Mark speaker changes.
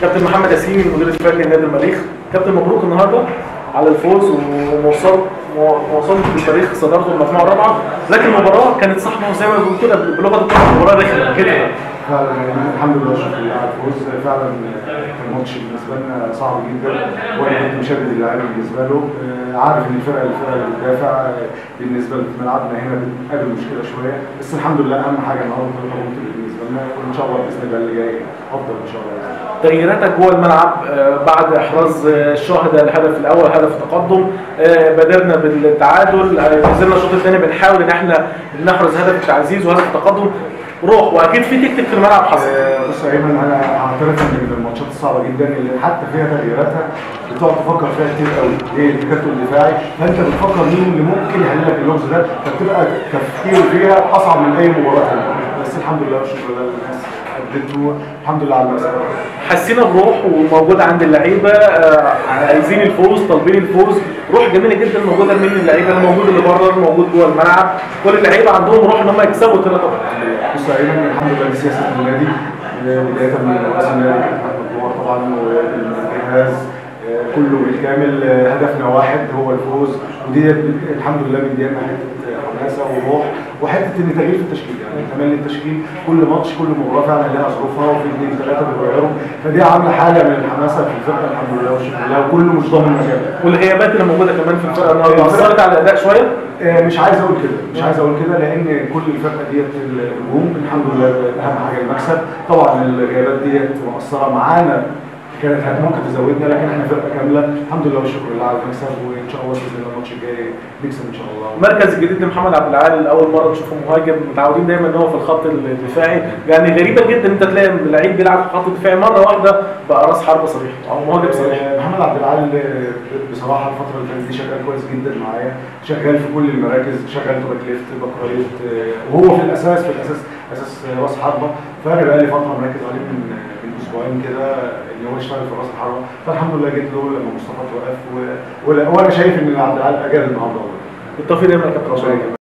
Speaker 1: كابتن محمد ياسين المدير الفني لنادي المريخ. كابتن مبروك النهارده على الفوز ووصلت بالتاريخ صدارته المجموعه الرابعه، لكن المباراه كانت صعبه زي ما بنقول كده بلغه الكوره، مباراه رخمه كده.
Speaker 2: فعلا يعني الحمد لله شكرا لله على الفوز. فعلا كان ماتش بالنسبه لنا صعب جدا، وانا كنت مشدد اللعيبه بالنسبه له. عارف ان الفرقه اللي بتدافع بالنسبه في ملعبنا هنا بتقابل مشكله شويه، بس الحمد لله اهم حاجه النهارده بالنسبه لنا، وان شاء الله باذن الله اللي جاي افضل ان شاء الله.
Speaker 1: تغييراتك جوه الملعب بعد احراز الشهداء الهدف الاول هدف التقدم، بادرنا بالتعادل، نزلنا الشوط الثاني بنحاول ان احنا نحرز هدف التعزيز وهدف التقدم روح، واكيد في تكتيك في الملعب حصل.
Speaker 2: بص يا ايمن، انا هعترف ان من الماتشات الصعبه جدا اللي حتى فيها تغييراتها بتقعد تفكر فيها كتير قوي. ليه؟ التكتل الدفاعي، فانت بتفكر مين اللي ممكن يحل لك اللغز ده، فبتبقى تفكير فيها اصعب من اي مباراه ثانيه. بس الحمد لله والشكر لله للناس قدمته، الحمد لله على المكسب.
Speaker 1: حسينا بروح وموجوده عند اللعيبه، عايزين الفوز، طالبين الفوز، روح جميله جدا موجوده من اللعيبه، الموجود اللي بره، الموجود جوه الملعب، كل اللعيبه عندهم روح ان هم يكسبوا الثلاثه.
Speaker 2: بص يا ايمن، الحمد لله دي سياسه النادي، بدايه من رئيس النادي احمد دوار طبعا والجهاز كله بالكامل. هدفنا واحد هو الفوز، ودي الحمد لله بيدينا حته حماسه وروح وحته ان تغيير في التشكيل، يعني تملي التشكيل كل ماتش كل مباراه فعلا لها ظروفها، وفي اثنين ثلاثه بيغيروا، فدي عامله حاله من الحماسه في الفرقه الحمد لله والشكر لله، وكله مش ضامن مكانه.
Speaker 1: والغيابات اللي موجوده كمان في الفرقه النهارده اثرت على الاداء شويه؟
Speaker 2: مش عايز اقول كده، لان كل الفرقه ديت الهجوم الحمد لله اهم حاجه المكسب. طبعا الغيابات ديت مؤثره معانا، كانت ممكن تزودنا، لكن احنا فرقه كامله الحمد لله والشكر لله على المكسب، وان شاء الله باذن الله الماتش الجاي نكسب ان شاء الله.
Speaker 1: المركز الجديد لمحمد عبد العال اول مره نشوفه مهاجم، متعودين دايما ان هو في الخط الدفاعي، يعني غريبه جدا انت تلاقي لعيب بيلعب في الخط الدفاعي مره واحده بقى راس حربه صريح او مهاجم صريح.
Speaker 2: محمد عبد العال بصراحه الفتره اللي فاتت دي شغال كويس جدا معايا، شغال في كل المراكز، شغال باك ليفت باك رايت، وهو في الاساس اساس راس حربه، فانا بقى لي فتره مركز عليه من اسبوعين كده ان هو يشتغل في راس الحربه، فالحمد لله جيت له لما مصطفى توقف وانا شايف ان عبد العال اجاد النهارده.
Speaker 1: بالتوفيق دايما يا كابتن.